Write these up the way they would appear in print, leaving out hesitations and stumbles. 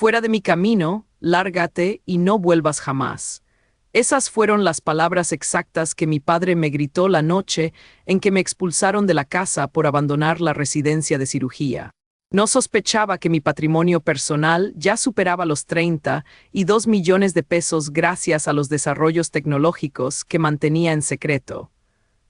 Fuera de mi camino, lárgate y no vuelvas jamás. Esas fueron las palabras exactas que mi padre me gritó la noche en que me expulsaron de la casa por abandonar la residencia de cirugía. No sospechaba que mi patrimonio personal ya superaba los 32 millones de pesos gracias a los desarrollos tecnológicos que mantenía en secreto.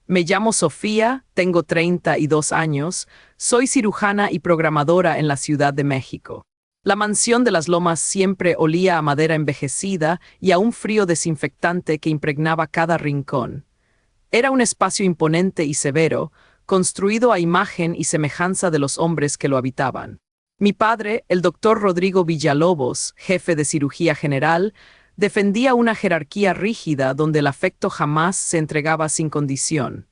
Me llamo Sofía, tengo 32 años, soy cirujana y programadora en la Ciudad de México. La mansión de las Lomas siempre olía a madera envejecida y a un frío desinfectante que impregnaba cada rincón. Era un espacio imponente y severo, construido a imagen y semejanza de los hombres que lo habitaban. Mi padre, el doctor Rodrigo Villalobos, jefe de cirugía general, defendía una jerarquía rígida donde el afecto jamás se entregaba sin condición.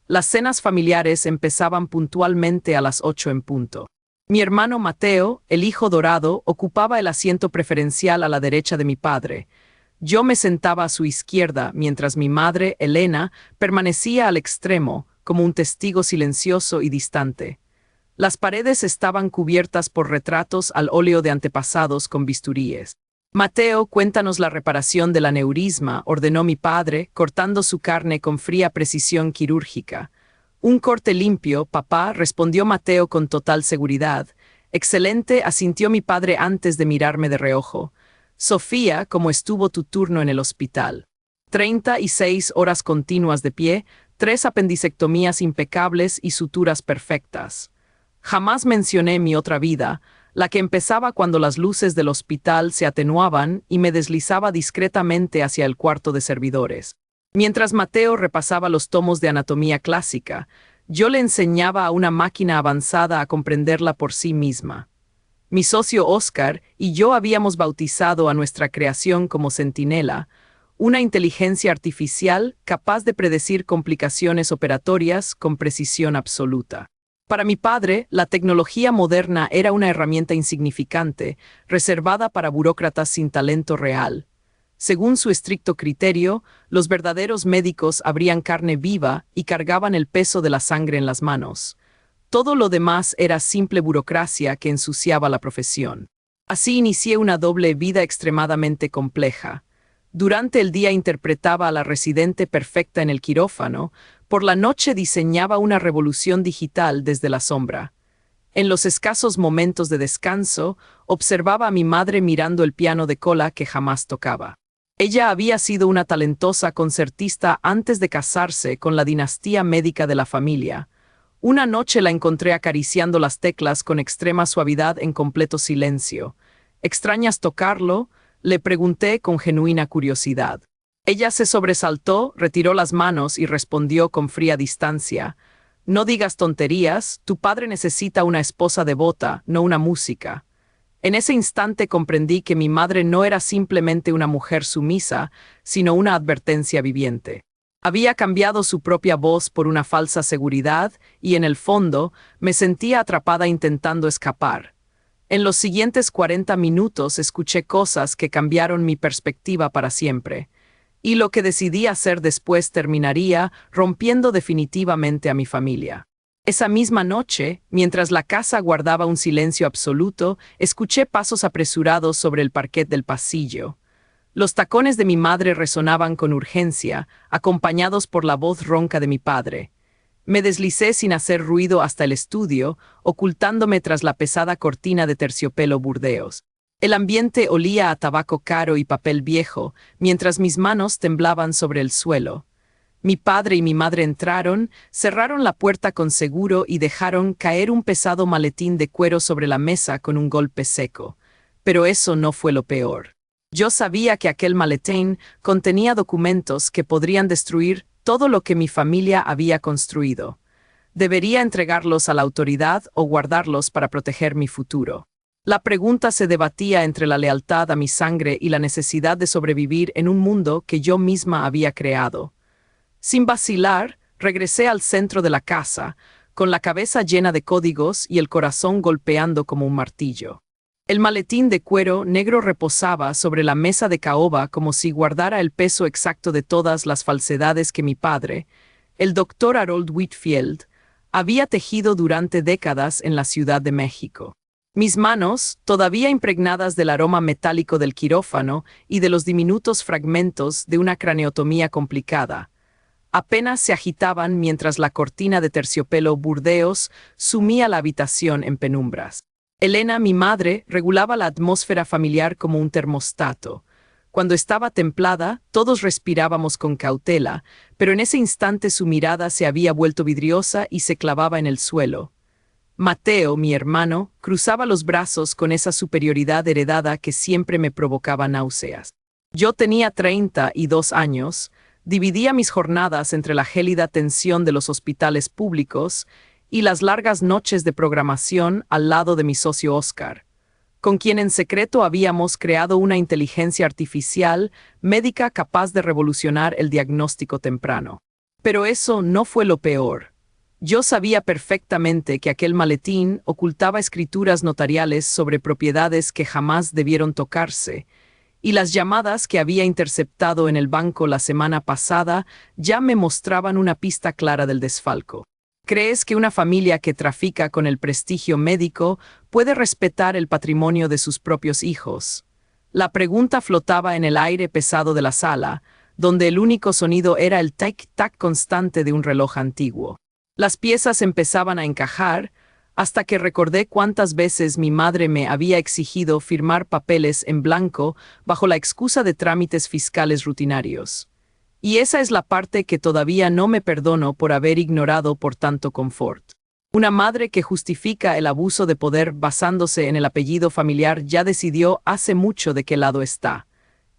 Las cenas familiares empezaban puntualmente a las 8 en punto. Mi hermano Mateo, el hijo dorado, ocupaba el asiento preferencial a la derecha de mi padre. Yo me sentaba a su izquierda, mientras mi madre, Elena, permanecía al extremo, como un testigo silencioso y distante. Las paredes estaban cubiertas por retratos al óleo de antepasados con bisturíes. Mateo, cuéntanos la reparación del aneurisma, ordenó mi padre, cortando su carne con fría precisión quirúrgica. Un corte limpio, papá, respondió Mateo con total seguridad. Excelente, asintió mi padre antes de mirarme de reojo. Sofía, ¿cómo estuvo tu turno en el hospital? 36 horas continuas de pie, 3 apendicectomías impecables y suturas perfectas. Jamás mencioné mi otra vida, la que empezaba cuando las luces del hospital se atenuaban y me deslizaba discretamente hacia el cuarto de servidores. Mientras Mateo repasaba los tomos de anatomía clásica, yo le enseñaba a una máquina avanzada a comprenderla por sí misma. Mi socio Oscar y yo habíamos bautizado a nuestra creación como Centinela, una inteligencia artificial capaz de predecir complicaciones operatorias con precisión absoluta. Para mi padre, la tecnología moderna era una herramienta insignificante, reservada para burócratas sin talento real. Según su estricto criterio, los verdaderos médicos abrían carne viva y cargaban el peso de la sangre en las manos. Todo lo demás era simple burocracia que ensuciaba la profesión. Así inicié una doble vida extremadamente compleja. Durante el día interpretaba a la residente perfecta en el quirófano, por la noche diseñaba una revolución digital desde la sombra. En los escasos momentos de descanso, observaba a mi madre mirando el piano de cola que jamás tocaba. Ella había sido una talentosa concertista antes de casarse con la dinastía médica de la familia. Una noche la encontré acariciando las teclas con extrema suavidad en completo silencio. ¿Extrañas tocarlo?, le pregunté con genuina curiosidad. Ella se sobresaltó, retiró las manos y respondió con fría distancia. No digas tonterías, tu padre necesita una esposa devota, no una música. En ese instante comprendí que mi madre no era simplemente una mujer sumisa, sino una advertencia viviente. Había cambiado su propia voz por una falsa seguridad y, en el fondo, me sentía atrapada intentando escapar. En los siguientes 40 minutos escuché cosas que cambiaron mi perspectiva para siempre. Y lo que decidí hacer después terminaría rompiendo definitivamente a mi familia. Esa misma noche, mientras la casa guardaba un silencio absoluto, escuché pasos apresurados sobre el parquet del pasillo. Los tacones de mi madre resonaban con urgencia, acompañados por la voz ronca de mi padre. Me deslicé sin hacer ruido hasta el estudio, ocultándome tras la pesada cortina de terciopelo burdeos. El ambiente olía a tabaco caro y papel viejo, mientras mis manos temblaban sobre el suelo. Mi padre y mi madre entraron, cerraron la puerta con seguro y dejaron caer un pesado maletín de cuero sobre la mesa con un golpe seco. Pero eso no fue lo peor. Yo sabía que aquel maletín contenía documentos que podrían destruir todo lo que mi familia había construido. ¿Debería entregarlos a la autoridad o guardarlos para proteger mi futuro? La pregunta se debatía entre la lealtad a mi sangre y la necesidad de sobrevivir en un mundo que yo misma había creado. Sin vacilar, regresé al centro de la casa, con la cabeza llena de códigos y el corazón golpeando como un martillo. El maletín de cuero negro reposaba sobre la mesa de caoba como si guardara el peso exacto de todas las falsedades que mi padre, el doctor Harold Whitfield, había tejido durante décadas en la Ciudad de México. Mis manos, todavía impregnadas del aroma metálico del quirófano y de los diminutos fragmentos de una craneotomía complicada, apenas se agitaban mientras la cortina de terciopelo burdeos sumía la habitación en penumbras. Elena, mi madre, regulaba la atmósfera familiar como un termostato. Cuando estaba templada, todos respirábamos con cautela, pero en ese instante su mirada se había vuelto vidriosa y se clavaba en el suelo. Mateo, mi hermano, cruzaba los brazos con esa superioridad heredada que siempre me provocaba náuseas. Yo tenía 32 años, dividía mis jornadas entre la gélida tensión de los hospitales públicos y las largas noches de programación al lado de mi socio Oscar, con quien en secreto habíamos creado una inteligencia artificial médica capaz de revolucionar el diagnóstico temprano. Pero eso no fue lo peor. Yo sabía perfectamente que aquel maletín ocultaba escrituras notariales sobre propiedades que jamás debieron tocarse, y las llamadas que había interceptado en el banco la semana pasada ya me mostraban una pista clara del desfalco. ¿Crees que una familia que trafica con el prestigio médico puede respetar el patrimonio de sus propios hijos? La pregunta flotaba en el aire pesado de la sala, donde el único sonido era el tic-tac constante de un reloj antiguo. Las piezas empezaban a encajar, hasta que recordé cuántas veces mi madre me había exigido firmar papeles en blanco bajo la excusa de trámites fiscales rutinarios. Y esa es la parte que todavía no me perdono por haber ignorado por tanto confort. Una madre que justifica el abuso de poder basándose en el apellido familiar ya decidió hace mucho de qué lado está.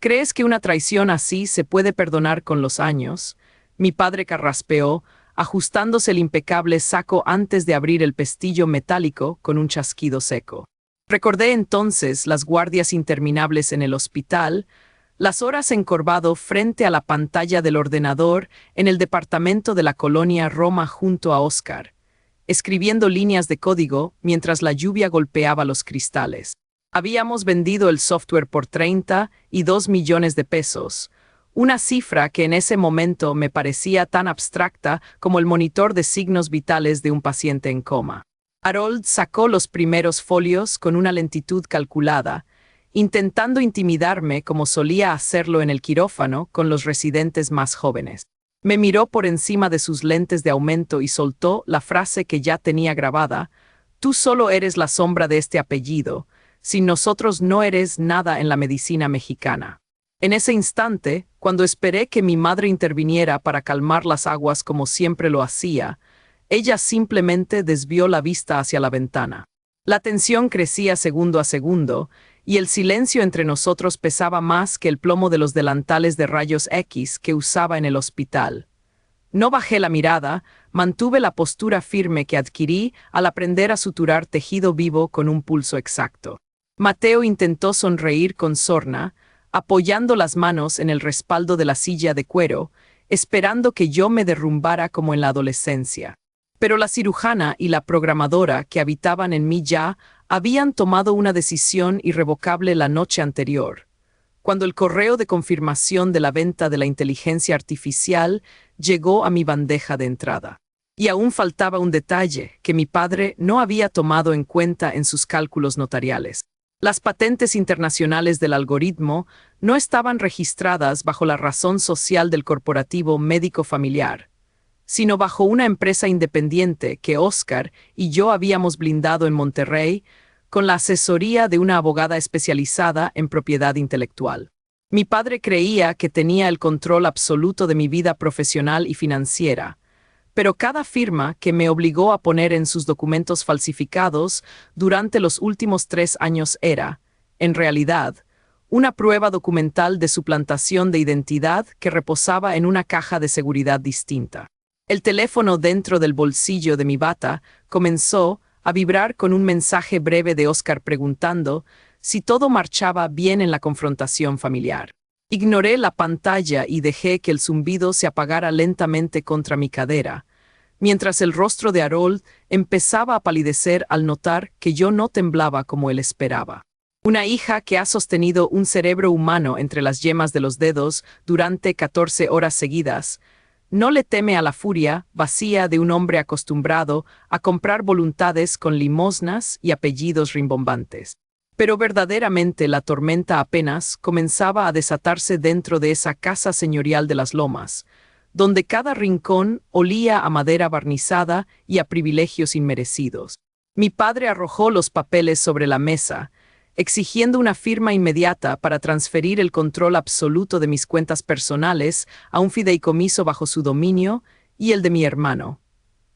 ¿Crees que una traición así se puede perdonar con los años? Mi padre carraspeó, ajustándose el impecable saco antes de abrir el pestillo metálico con un chasquido seco. Recordé entonces las guardias interminables en el hospital, las horas encorvado frente a la pantalla del ordenador en el departamento de la colonia Roma junto a Oscar, escribiendo líneas de código mientras la lluvia golpeaba los cristales. Habíamos vendido el software por 32 millones de pesos, una cifra que en ese momento me parecía tan abstracta como el monitor de signos vitales de un paciente en coma. Harold sacó los primeros folios con una lentitud calculada, intentando intimidarme como solía hacerlo en el quirófano con los residentes más jóvenes. Me miró por encima de sus lentes de aumento y soltó la frase que ya tenía grabada: «Tú solo eres la sombra de este apellido. Sin nosotros no eres nada en la medicina mexicana». En ese instante, cuando esperé que mi madre interviniera para calmar las aguas como siempre lo hacía, ella simplemente desvió la vista hacia la ventana. La tensión crecía segundo a segundo, y el silencio entre nosotros pesaba más que el plomo de los delantales de rayos X que usaba en el hospital. No bajé la mirada, mantuve la postura firme que adquirí al aprender a suturar tejido vivo con un pulso exacto. Mateo intentó sonreír con sorna, apoyando las manos en el respaldo de la silla de cuero, esperando que yo me derrumbara como en la adolescencia. Pero la cirujana y la programadora que habitaban en mí ya habían tomado una decisión irrevocable la noche anterior, cuando el correo de confirmación de la venta de la inteligencia artificial llegó a mi bandeja de entrada. Y aún faltaba un detalle que mi padre no había tomado en cuenta en sus cálculos notariales. Las patentes internacionales del algoritmo no estaban registradas bajo la razón social del corporativo médico familiar, sino bajo una empresa independiente que Oscar y yo habíamos blindado en Monterrey con la asesoría de una abogada especializada en propiedad intelectual. Mi padre creía que tenía el control absoluto de mi vida profesional y financiera, pero cada firma que me obligó a poner en sus documentos falsificados durante los últimos 3 años era, en realidad, una prueba documental de suplantación de identidad que reposaba en una caja de seguridad distinta. El teléfono dentro del bolsillo de mi bata comenzó a vibrar con un mensaje breve de Oscar preguntando si todo marchaba bien en la confrontación familiar. Ignoré la pantalla y dejé que el zumbido se apagara lentamente contra mi cadera, mientras el rostro de Harold empezaba a palidecer al notar que yo no temblaba como él esperaba. Una hija que ha sostenido un cerebro humano entre las yemas de los dedos durante 14 horas seguidas, No le teme a la furia vacía de un hombre acostumbrado a comprar voluntades con limosnas y apellidos rimbombantes. Pero verdaderamente la tormenta apenas comenzaba a desatarse dentro de esa casa señorial de las Lomas, donde cada rincón olía a madera barnizada y a privilegios inmerecidos. Mi padre arrojó los papeles sobre la mesa, exigiendo una firma inmediata para transferir el control absoluto de mis cuentas personales a un fideicomiso bajo su dominio y el de mi hermano.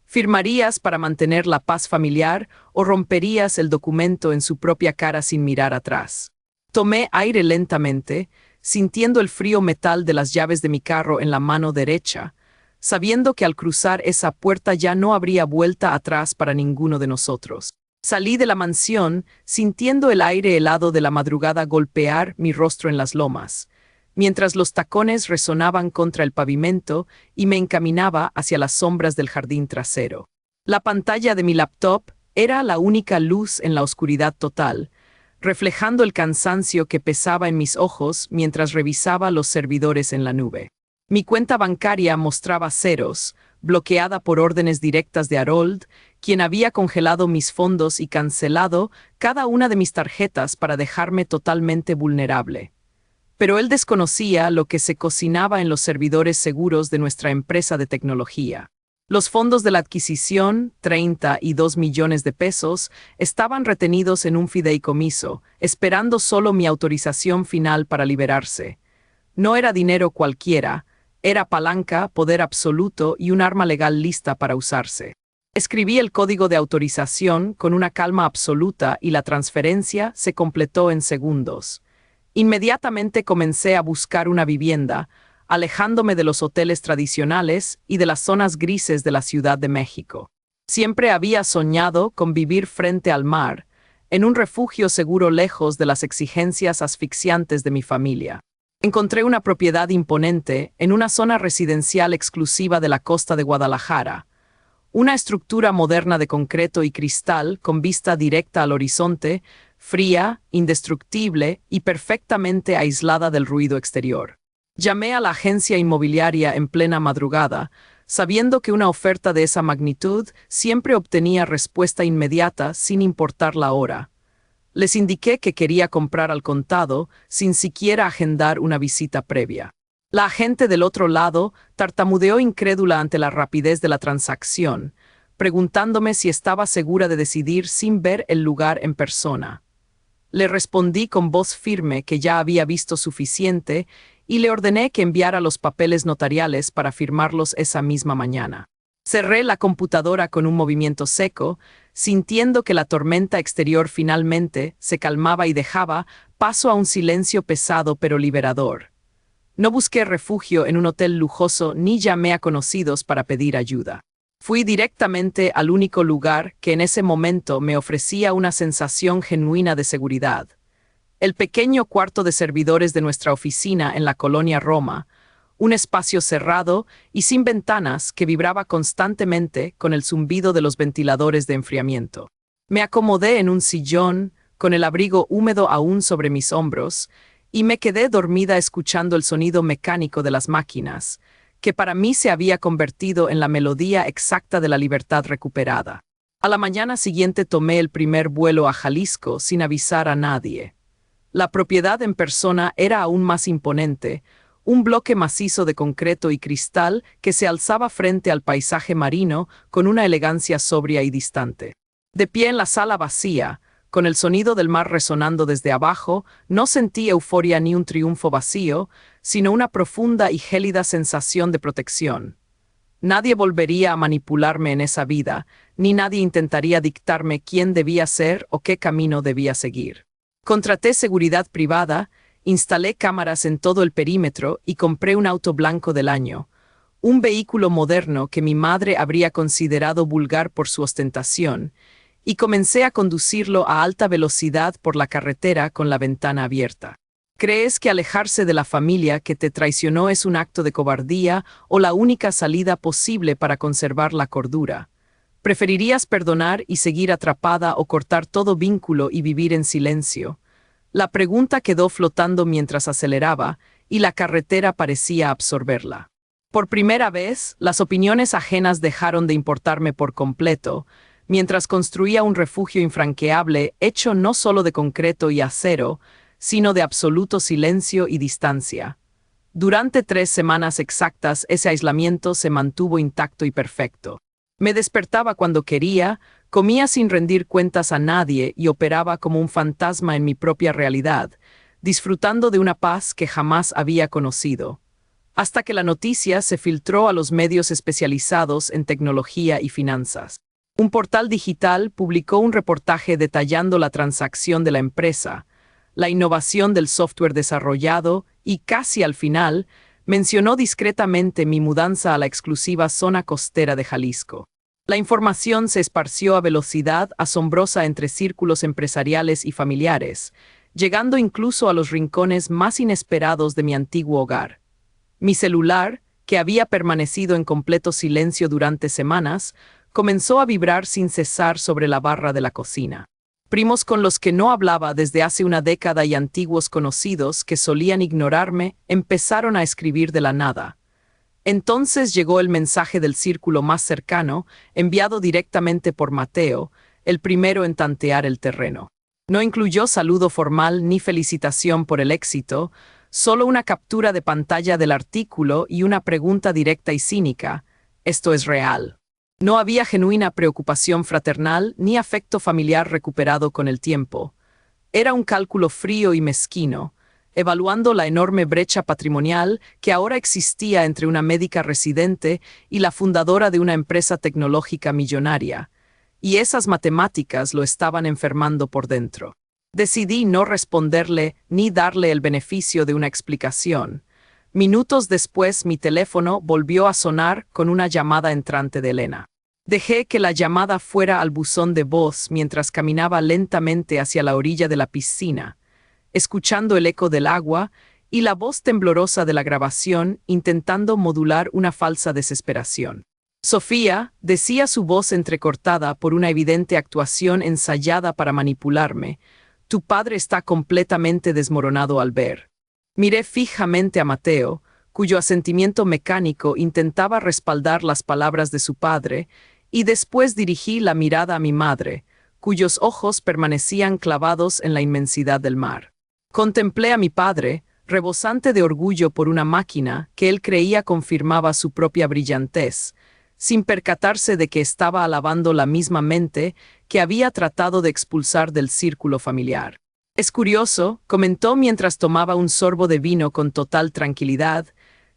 ¿Firmarías para mantener la paz familiar o romperías el documento en su propia cara sin mirar atrás? Tomé aire lentamente, sintiendo el frío metal de las llaves de mi carro en la mano derecha, sabiendo que al cruzar esa puerta ya no habría vuelta atrás para ninguno de nosotros. Salí de la mansión, sintiendo el aire helado de la madrugada golpear mi rostro en las lomas, mientras los tacones resonaban contra el pavimento y me encaminaba hacia las sombras del jardín trasero. La pantalla de mi laptop era la única luz en la oscuridad total, reflejando el cansancio que pesaba en mis ojos mientras revisaba los servidores en la nube. Mi cuenta bancaria mostraba ceros, bloqueada por órdenes directas de Harold, quien había congelado mis fondos y cancelado cada una de mis tarjetas para dejarme totalmente vulnerable. Pero él desconocía lo que se cocinaba en los servidores seguros de nuestra empresa de tecnología. Los fondos de la adquisición, 32 millones de pesos, estaban retenidos en un fideicomiso, esperando solo mi autorización final para liberarse. No era dinero cualquiera, era palanca, poder absoluto y un arma legal lista para usarse. Escribí el código de autorización con una calma absoluta y la transferencia se completó en segundos. Inmediatamente comencé a buscar una vivienda, alejándome de los hoteles tradicionales y de las zonas grises de la Ciudad de México. Siempre había soñado con vivir frente al mar, en un refugio seguro lejos de las exigencias asfixiantes de mi familia. Encontré una propiedad imponente en una zona residencial exclusiva de la costa de Guadalajara, una estructura moderna de concreto y cristal con vista directa al horizonte, fría, indestructible y perfectamente aislada del ruido exterior. Llamé a la agencia inmobiliaria en plena madrugada, sabiendo que una oferta de esa magnitud siempre obtenía respuesta inmediata sin importar la hora. Les indiqué que quería comprar al contado sin siquiera agendar una visita previa. La agente del otro lado tartamudeó incrédula ante la rapidez de la transacción, preguntándome si estaba segura de decidir sin ver el lugar en persona. Le respondí con voz firme que ya había visto suficiente y le ordené que enviara los papeles notariales para firmarlos esa misma mañana. Cerré la computadora con un movimiento seco, sintiendo que la tormenta exterior finalmente se calmaba y dejaba paso a un silencio pesado pero liberador. No busqué refugio en un hotel lujoso ni llamé a conocidos para pedir ayuda. Fui directamente al único lugar que en ese momento me ofrecía una sensación genuina de seguridad. El pequeño cuarto de servidores de nuestra oficina en la colonia Roma, un espacio cerrado y sin ventanas que vibraba constantemente con el zumbido de los ventiladores de enfriamiento. Me acomodé en un sillón, con el abrigo húmedo aún sobre mis hombros, y me quedé dormida escuchando el sonido mecánico de las máquinas, que para mí se había convertido en la melodía exacta de la libertad recuperada. A la mañana siguiente tomé el primer vuelo a Jalisco sin avisar a nadie. La propiedad en persona era aún más imponente, un bloque macizo de concreto y cristal que se alzaba frente al paisaje marino con una elegancia sobria y distante. De pie en la sala vacía, con el sonido del mar resonando desde abajo, no sentí euforia ni un triunfo vacío, sino una profunda y gélida sensación de protección. Nadie volvería a manipularme en esa vida, ni nadie intentaría dictarme quién debía ser o qué camino debía seguir. Contraté seguridad privada, instalé cámaras en todo el perímetro y compré un auto blanco del año, un vehículo moderno que mi madre habría considerado vulgar por su ostentación, y comencé a conducirlo a alta velocidad por la carretera con la ventana abierta. ¿Crees que alejarse de la familia que te traicionó es un acto de cobardía o la única salida posible para conservar la cordura? ¿Preferirías perdonar y seguir atrapada o cortar todo vínculo y vivir en silencio? La pregunta quedó flotando mientras aceleraba y la carretera parecía absorberla. Por primera vez, las opiniones ajenas dejaron de importarme por completo, mientras construía un refugio infranqueable hecho no solo de concreto y acero, sino de absoluto silencio y distancia. Durante 3 semanas exactas ese aislamiento se mantuvo intacto y perfecto. Me despertaba cuando quería, comía sin rendir cuentas a nadie y operaba como un fantasma en mi propia realidad, disfrutando de una paz que jamás había conocido. Hasta que la noticia se filtró a los medios especializados en tecnología y finanzas. Un portal digital publicó un reportaje detallando la transacción de la empresa, la innovación del software desarrollado y, casi al final, mencionó discretamente mi mudanza a la exclusiva zona costera de Jalisco. La información se esparció a velocidad asombrosa entre círculos empresariales y familiares, llegando incluso a los rincones más inesperados de mi antiguo hogar. Mi celular, que había permanecido en completo silencio durante semanas, comenzó a vibrar sin cesar sobre la barra de la cocina. Primos con los que no hablaba desde hace una década y antiguos conocidos que solían ignorarme empezaron a escribir de la nada. Entonces llegó el mensaje del círculo más cercano, enviado directamente por Mateo, el primero en tantear el terreno. No incluyó saludo formal ni felicitación por el éxito, solo una captura de pantalla del artículo y una pregunta directa y cínica: ¿esto es real? No había genuina preocupación fraternal ni afecto familiar recuperado con el tiempo. Era un cálculo frío y mezquino, evaluando la enorme brecha patrimonial que ahora existía entre una médica residente y la fundadora de una empresa tecnológica millonaria. Y esas matemáticas lo estaban enfermando por dentro. Decidí no responderle ni darle el beneficio de una explicación. Minutos después, mi teléfono volvió a sonar con una llamada entrante de Elena. Dejé que la llamada fuera al buzón de voz mientras caminaba lentamente hacia la orilla de la piscina, escuchando el eco del agua y la voz temblorosa de la grabación intentando modular una falsa desesperación. Sofía, decía su voz entrecortada por una evidente actuación ensayada para manipularme, tu padre está completamente desmoronado al ver. Miré fijamente a Mateo, cuyo asentimiento mecánico intentaba respaldar las palabras de su padre, y después dirigí la mirada a mi madre, cuyos ojos permanecían clavados en la inmensidad del mar. Contemplé a mi padre, rebosante de orgullo por una máquina que él creía confirmaba su propia brillantez, sin percatarse de que estaba alabando la misma mente que había tratado de expulsar del círculo familiar. Es curioso, comentó mientras tomaba un sorbo de vino con total tranquilidad,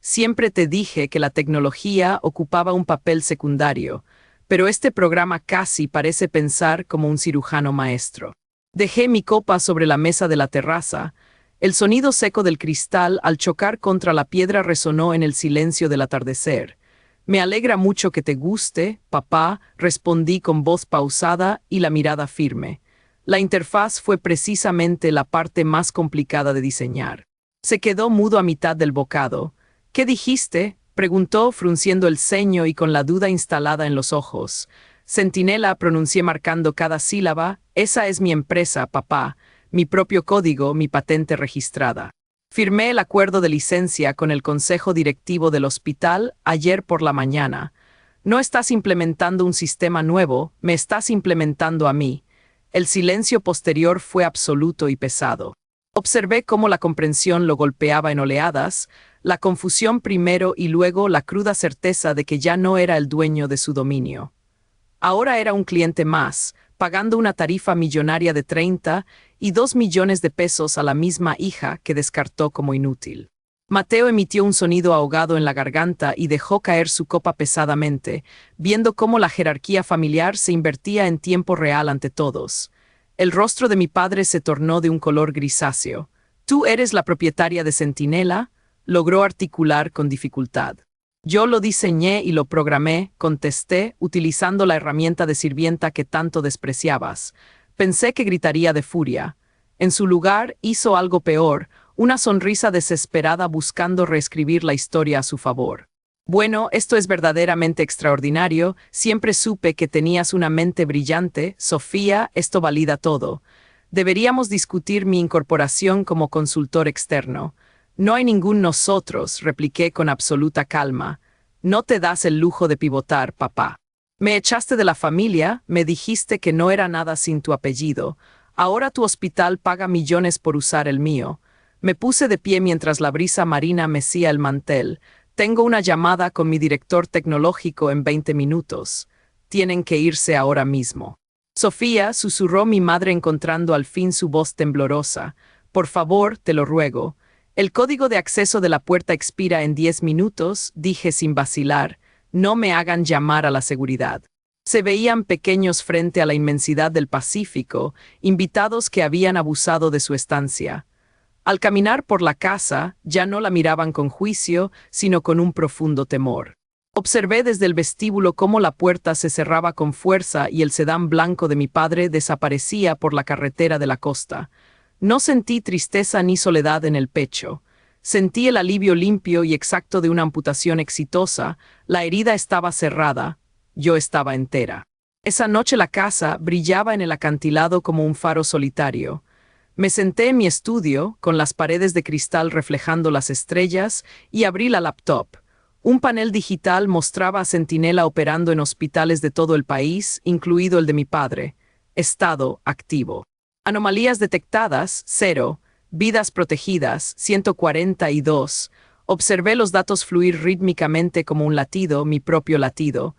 siempre te dije que la tecnología ocupaba un papel secundario, pero este programa casi parece pensar como un cirujano maestro. Dejé mi copa sobre la mesa de la terraza. El sonido seco del cristal al chocar contra la piedra resonó en el silencio del atardecer. Me alegra mucho que te guste, papá, respondí con voz pausada y la mirada firme. La interfaz fue precisamente la parte más complicada de diseñar. Se quedó mudo a mitad del bocado. ¿Qué dijiste?, preguntó, frunciendo el ceño y con la duda instalada en los ojos. Centinela, pronuncié marcando cada sílaba. Esa es mi empresa, papá, mi propio código, mi patente registrada. Firmé el acuerdo de licencia con el consejo directivo del hospital ayer por la mañana. No estás implementando un sistema nuevo, me estás implementando a mí. El silencio posterior fue absoluto y pesado. Observé cómo la comprensión lo golpeaba en oleadas, la confusión primero y luego la cruda certeza de que ya no era el dueño de su dominio. Ahora era un cliente más, pagando una tarifa millonaria de 32 millones de pesos a la misma hija que descartó como inútil. Mateo emitió un sonido ahogado en la garganta y dejó caer su copa pesadamente, viendo cómo la jerarquía familiar se invertía en tiempo real ante todos. El rostro de mi padre se tornó de un color grisáceo. ¿Tú eres la propietaria de Centinela?, logró articular con dificultad. Yo lo diseñé y lo programé, contesté, utilizando la herramienta de sirvienta que tanto despreciabas. Pensé que gritaría de furia. En su lugar, hizo algo peor, una sonrisa desesperada buscando reescribir la historia a su favor. Bueno, esto es verdaderamente extraordinario. Siempre supe que tenías una mente brillante. Sofía, esto valida todo. Deberíamos discutir mi incorporación como consultor externo. No hay ningún nosotros, repliqué con absoluta calma. No te das el lujo de pivotar, papá. Me echaste de la familia, me dijiste que no era nada sin tu apellido. Ahora tu hospital paga millones por usar el mío. Me puse de pie mientras la brisa marina mecía el mantel. Tengo una llamada con mi director tecnológico en 20 minutos. Tienen que irse ahora mismo. Sofía, susurró mi madre encontrando al fin su voz temblorosa. Por favor, te lo ruego. El código de acceso de la puerta expira en 10 minutos, dije sin vacilar. No me hagan llamar a la seguridad. Se veían pequeños frente a la inmensidad del Pacífico, invitados que habían abusado de su estancia. Al caminar por la casa, ya no la miraban con juicio, sino con un profundo temor. Observé desde el vestíbulo cómo la puerta se cerraba con fuerza y el sedán blanco de mi padre desaparecía por la carretera de la costa. No sentí tristeza ni soledad en el pecho. Sentí el alivio limpio y exacto de una amputación exitosa. La herida estaba cerrada. Yo estaba entera. Esa noche la casa brillaba en el acantilado como un faro solitario. Me senté en mi estudio, con las paredes de cristal reflejando las estrellas, y abrí la laptop. Un panel digital mostraba a Centinela operando en hospitales de todo el país, incluido el de mi padre. Estado activo. Anomalías detectadas, 0. Vidas protegidas, 142. Observé los datos fluir rítmicamente como un latido, mi propio latido.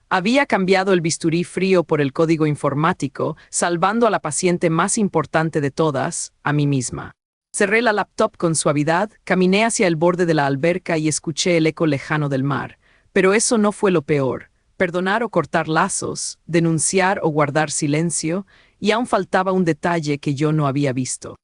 Había cambiado el bisturí frío por el código informático, salvando a la paciente más importante de todas, a mí misma. Cerré la laptop con suavidad, caminé hacia el borde de la alberca y escuché el eco lejano del mar. Pero eso no fue lo peor. Perdonar o cortar lazos, denunciar o guardar silencio, y aún faltaba un detalle que yo no había visto.